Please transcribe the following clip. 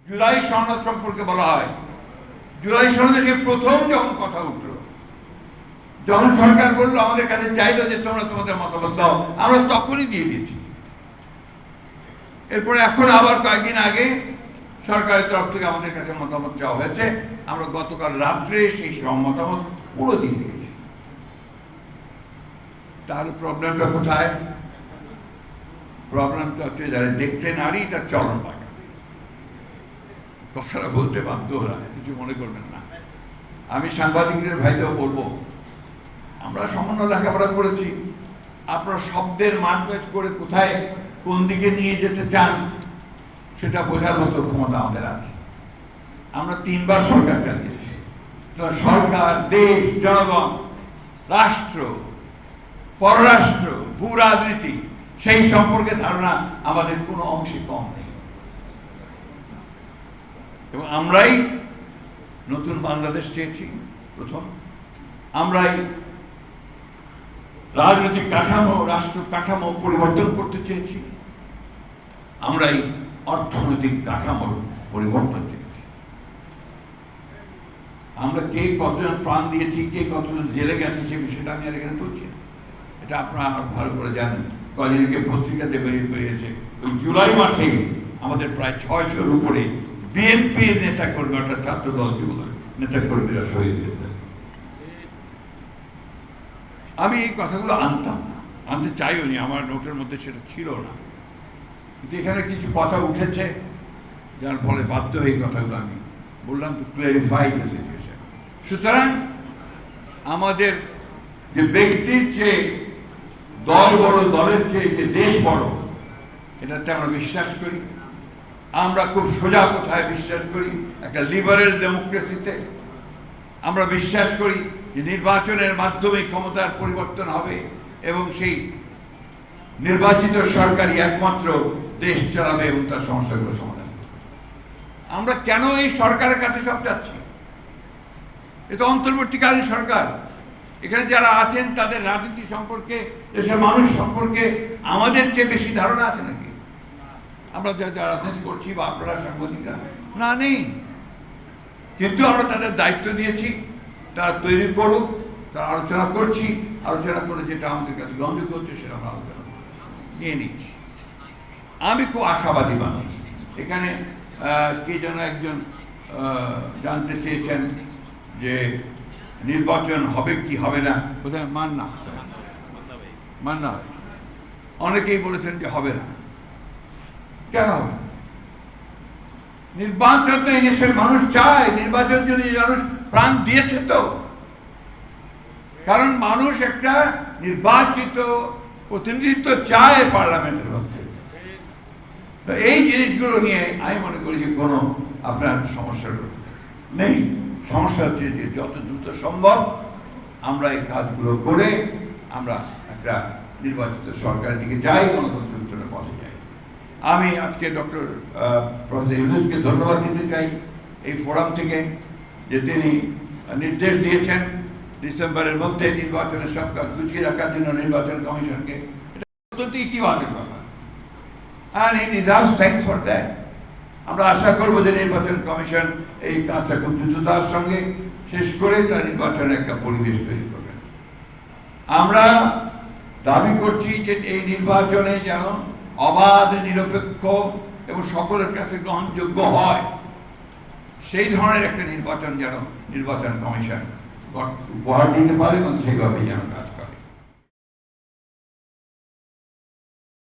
জুলাই সনদ সম্পর্কে বলা হয়, জুলাই সনদে প্রথম যখন কথা উঠল, যখন সরকার বললো আমাদের কাছে চাইলো যে তোমরা তোমাদের মতামত দাও, আমরা তখনই দিয়ে দিয়েছি। এরপরে এখন আবার কয়েকদিন আগে সরকারের তরফ থেকে আমাদের কাছে মতামত চাওয়া হয়েছে, আমরা গতকাল রাত্রে সেই সব মতামত পুরো দিয়ে দিয়েছি। তাহলে প্রবলেমটা কোথায়? প্রবলেমটা হচ্ছে যারা দেখতে নারী তার চলন বাঁকা। কথাটা বলতে বাধ্য ওরা, কিছু মনে করবেন না। আমি সাংবাদিকদের ভাইদেরও বলবো, আমরা সামান্য লেখাপড়া করেছি, আপনারা শব্দের মারপ্যাচ করে কোথায় কোন দিকে নিয়ে যেতে চান সেটা বোঝার মতো ক্ষমতা আমাদের আছে। আমরা 3 বার সরকার চালিয়েছি। সরকার, দেশ, জনগণ, রাষ্ট্র, পররাষ্ট্র, ভূ রাজনীতি, সেই সম্পর্কে ধারণা আমাদের কোনো অংশে কম নেই। এবং আমরাই নতুন বাংলাদেশ চেয়েছি প্রথম, আমরাই রাজনৈতিক কাঠামো, রাষ্ট্র কাঠামো পরিবর্তন করতে চেয়েছি, আমরাই অর্থনৈতিক কাঠামোর পরিবর্তন চেয়েছি। আমরা কে কতজন প্রাণ দিয়েছি, কে কতজন জেলে গেছে সে বিষয়টা আমি আর এখানে তুলছি না, এটা আপনারা ভালো করে জানেন। কয়েকদিনকে পত্রিকাতে বেরিয়েছে, ওই জুলাই মাসে আমাদের প্রায় 600-র উপরে বিএনপির নেতাকর্মী, অর্থাৎ ছাত্র দল যুবদল নেতাকর্মীরা শহীদ হয়েছে। আমি এই কথাগুলো আনতাম না, আনতে চাইও নি, আমার নোটের মধ্যে সেটা ছিল না, কিন্তু এখানে কিছু কথা উঠেছে যার ফলে বাধ্য হয়ে এই কথাগুলো আমি বললাম, টু ক্ল্যারিফাই দ্য সিচুয়েশন। সুতরাং আমাদের যে ব্যক্তির চেয়ে দল বড়, দলের চেয়ে যে দেশ বড়, এটাতে আমরা বিশ্বাস করি। আমরা খুব সোজা কথায় বিশ্বাস করি একটা লিবারেল ডেমোক্রেসিতে। আমরা বিশ্বাস করি যে নির্বাচনের মাধ্যমে ক্ষমতার পরিবর্তন হবে এবং সেই নির্বাচিত সরকারই একমাত্র দেশ চালাবে এবং তার সমস্যাগুলো সমাধান করবে। আমরা কেন এই সরকারের কাছে সব চাচ্ছি? এটা অন্তর্বর্তীকালীন সরকার। এখানে যারা আছেন তাদের রাজনীতি সম্পর্কে, দেশের মানুষ সম্পর্কে আমাদের চেয়ে বেশি ধারণা আছে নাকি? আমরা যারা রাজনীতি করছি বা আপনারা সাংবাদিকরা, না, নেই। কিন্তু আমরা তাদের দায়িত্ব দিয়েছি, তারা তৈরি করুক, তারা আলোচনা করছি, আলোচনা করে যেটা আমাদের কাছে গ্রহণযোগ্য হচ্ছে সেটা আমরা আলোচনা নিয়ে নিচ্ছি। আমি খুব আশাবাদী মানুষ। এখানে কে যেন একজন জানতে চেয়েছেন যে নির্বাচন হবে কি হবে না, কোথায় মান্না হয়, অনেকেই বলেছেন যে হবে না। কেন হবে না? নির্বাচন তো এই দেশের মানুষ চায়, নির্বাচন জন্য মানুষ প্রাণ দিয়েছে তো। কারণ মানুষ একটা নির্বাচিত প্রতিনিধিত্ব চায় পার্লামেন্টের মধ্যে। তো এই জিনিসগুলো নিয়ে আমি মনে করি যে কোনো আপনার সমস্যা নেই। সমস্যা হচ্ছে যে যত দ্রুত সম্ভব আমরা এই কাজগুলো করে আমরা একটা নির্বাচিত সরকারের দিকে যাই, গণতন্ত্রের পথে যাই। আমি আজকে ডক্টর প্রফেসর ইউনূসকে ধন্যবাদ দিতে চাই এই ফোরাম থেকে, যে তিনি নির্দেশ দিয়েছেন ডিসেম্বরের মধ্যে নির্বাচনের সব কাজ গুছিয়ে রাখার জন্য নির্বাচন কমিশনকে। এটা অত্যন্ত ইতিবাচক ব্যাপার, and he deserves thanks for that. আমরা আশা করবো যে নির্বাচন কমিশন এই কাজটা খুব দ্রুততার সঙ্গে শেষ করে তার নির্বাচনের একটা পরিবেশ তৈরি করবেন। আমরা দাবি করছি যে এই নির্বাচনে যেন অবাধ, নিরপেক্ষ এবং সকলের কাছে গ্রহণযোগ্য হয়, সেই ধরনের একটা নির্বাচন যেন নির্বাচন কমিশন উপহার দিতে পারে এবং সেইভাবেই যেন কাজ করে।